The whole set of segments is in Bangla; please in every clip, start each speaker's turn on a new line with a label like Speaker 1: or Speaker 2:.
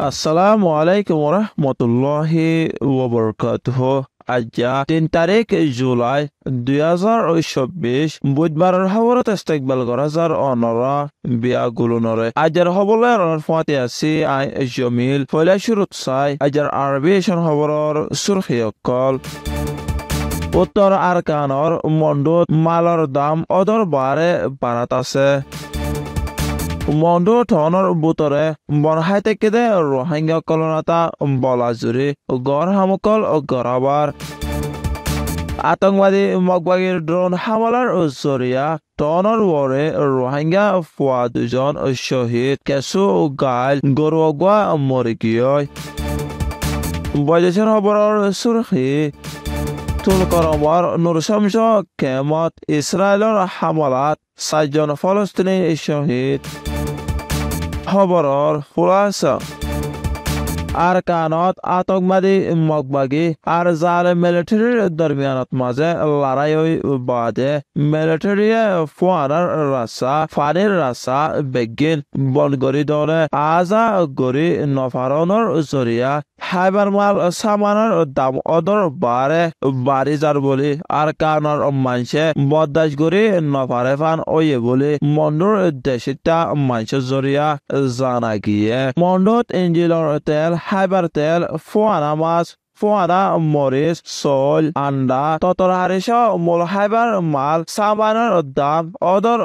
Speaker 1: আসসালামু আলাইকুম রহমতুল্লাহি ওয়াবারাকাতুহ। আজ্জা 3 তারিখ জুলাই 2024 বুধবারের খবরত ইস্তেকবাল করা যার অনরা বিয়া গুলুনরে আজ্জার খবরে রনর ফাতে আছি আই জমিল ফয়লা শুরুত চাই আজ্জার আরবিশন খবরর সুরখিয়কল উত্তর আরকানর মন্ডুত মালর দাম অদর বারে বারাত আছে। মন্ডু ধনৰ বুটৰে বনহাই তেকেদে ৰোহিংগা কলনাতা বলাজুৰি গড় হামুকল গৰাবাৰ আতংবাদী মগবাগীৰ ড্ৰোন হামলাৰ জৰিয়া টনৰ ওৰে ৰোহিংগা পোৱা 2জন শ্বহীদ কেঁচু গাইল গৰুৱা মৰিগিয় বৈদেশৰ খবৰৰ চুৰখি তুলকৰমৰ নুৰশমস কেমত ইছৰাইলৰ হামলাত 4জন ফলস্তিনী শ্বহীদ খবৰৰ খুলাসা আৰকানত আতংবাদী মগবাগী আর জাল মিলিটারির দরমিয়ানত মাঝে লড়াই বাদে মিলিটারিয়ে ফুয়ারার রাস্তা ফানির রাস্তা বেগিন বনগরি দলে আজা গরি নফারনের জরিয়া হাইবার মাল সামানের দাম অদর বাড়ি যার বলি আরকানর মানসে বদাস গরি নফারে ফান ওয়ে বলি মন্ডুর দেশিতা মানসের জরিয়া জানা গিয়ে মন্ডত ইঞ্জিলর তেল হাইবার তেল ফুয়ানা মাছ ফুয়ানা মরিচ চল আন্ডা ততর হারিস মূল হাইবার মাল সামানের দাম অদর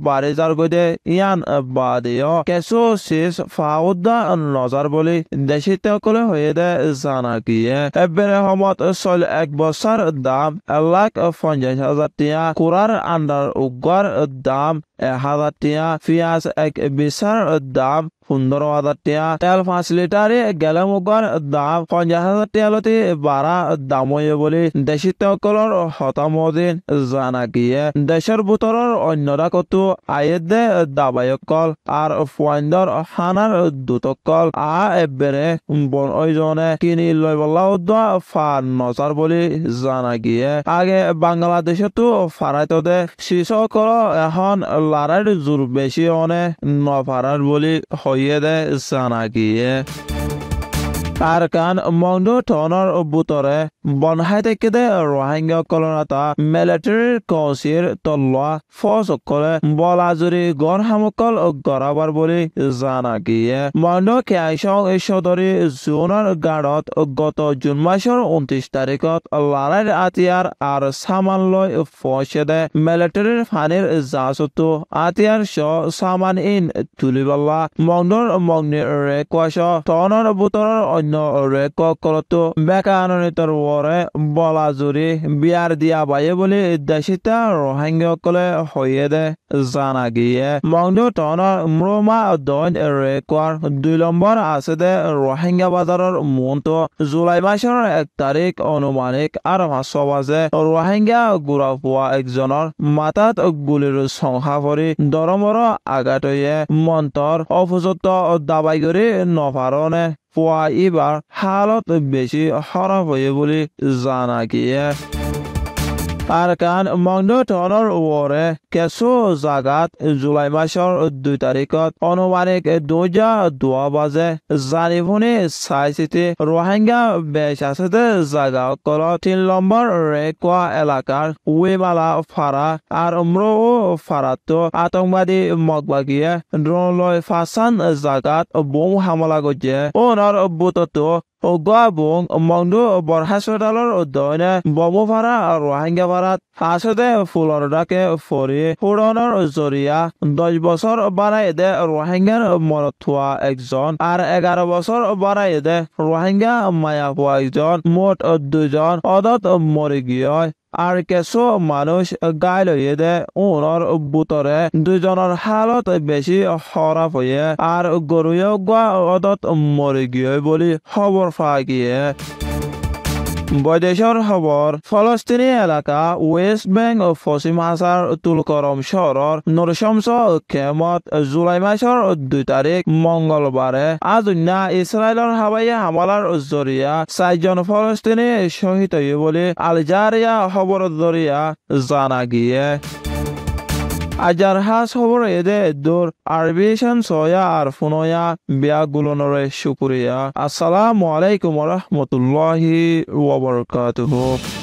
Speaker 1: বাড়ি যার গদে ইয়ান বাদিও কেঁচু চিজ ফাউদ্দা নজর বলি দেশিতে কলে হয়ে দে জানা গিয়ে এবেরে সমত চল 1 বছর দাম 1,50,000 টিয়া কুরার আন্ডার উগার দাম 1,000 টিয়া পিঁয়াজ 1 বিচার দাম 15,000 টিয়া তেল 5 লিটারে গেলে মুগার দাম 50,000 টিয়ালতি বাড়া দাম হয়ে বলি দেশিত কলর হতামদিন জানা গিয়ে দেশের ভিতরের অন্যরা কত আয়ের দে দাবায়কল আর ফুয়াইন্দর হানার দুতকল এবেরে বন ওইজনে কিনি লই বলা উদ্দা ফার নজার বলি জানা গিয়ে আগে বাংলাদেশে তো ফারাইতো দে শিশকল এখন লড়াইয়ের জোর বেশি অনে নফারার বলি হইয়ে দে জানা গিয়ে আরকান মংডু টনৰ বুটৰে বনহাই তেকেদে ৰোহিংগা কলনাতা মিলিটাৰীৰ কৌচিৰ তলোৱা ফৌজসকলে বলাজুৰি গড় হামুকল গৰাবাৰ বুলি জানা গিয়ে মংডু কেয়াইছং চৌধুৰী জোনৰ গাৰ্ডত গত জুন মাসৰ 29 তাৰিখত লড়াইৰ আতিয়াৰ আৰু সামান লৈ ফৌজে দে মিলিটাৰীৰ ফানিৰ জাহাজতো আতিয়াৰ সামান ইন তুলিবলা মংডুৰ মংনি ৰেকৱাছ টনৰ বুটৰৰ রেক কলতো বেকানিতর ওরে বলাজুরি বিয়ার দিয়া বাইয়ে বলি দেশিতা রোহিঙ্গসকলে হইয়ে দে জানা গিয়ে মংডু টনৰ ম্রমা দৈন রেকর 2 নম্বর আছে দে রোহিঙ্গা বাজারের মূলত জুলাই মাসের 1 তারিখ অনুমানিক আর 5 বাজে রোহিঙ্গা গুড়া পোৱা একজনের মাথাত গুলির সংখ্যা পরি দরমর আঘাতয়ে মন্ত্র অপযুক্ত দাবাই করে নফারনে পোৱা এবার হালত বেশি খারাপ হয়ে বলে জানা গিয়ে আরকান মংডু টনৰ ওৰে কেঁচু জাগাত জুলাই মাসৰ 2 তাৰিখত অনুমানিক 2:02 বাজে জানিভুনি চাই চিতি ৰোহিংগা বেশ আছে জাগা কল 3 নম্বৰ ৰেকোৱা এলাকাৰ উইমালা ফাৰা আৰু ম্ৰো ফাৰাতো আতংবাদী মগবাগীয়ে ড্ৰোন লৈ ফাচান জাগাত বোম হামলা কৰিছে ওনৰ বুটতো গোৱাবুং মংডু বৰ হাস্পতালৰ দৈনে বমু ফাৰা ৰোহিংগা ফাৰাত আসদে ফুলৰ ডাকে ফৰি পুৰণৰ জৰিয়া 10 বছৰ বানাই দে ৰোহিংগাৰ মৰত থোৱা একজন আৰু 11 বছৰ বানাই দে ৰোহিংগা মায়া পোৱা একজন মুঠ 2জন অদত মৰি গিয়ে আর কিছু মানুষ গাইল হয়ে দে ওনার বুতরে 2জনের হালত বেশি খারাপ হয়ে আর গরুয়ে গোয়া অদত মরে গিয়ে বলি খবর পাওয়া গিয়ে বৈদেশৰ খবৰ ফলস্তিনী এলেকা ৱেষ্ট বেংক পশ্চিম হাছাৰ তুলকৰম চহৰৰ নুৰশমস কেমত জুলাই মাসৰ 2 তাৰিখ মঙ্গলবাৰে আজুন্না ইছৰাইলৰ হাৱাই হামলাৰ জৰিয়া 4জন ফলস্তিনী শ্বহীদ হৈ বুলি আল জাৰিয়া খবৰৰ জৰিয়া জানা গিয়ে ajar has hobor ede dor arbishan soya ar funoya biya gulonore shukriya. Assalamu alaikum wa rahmatullahi wa barakatuh.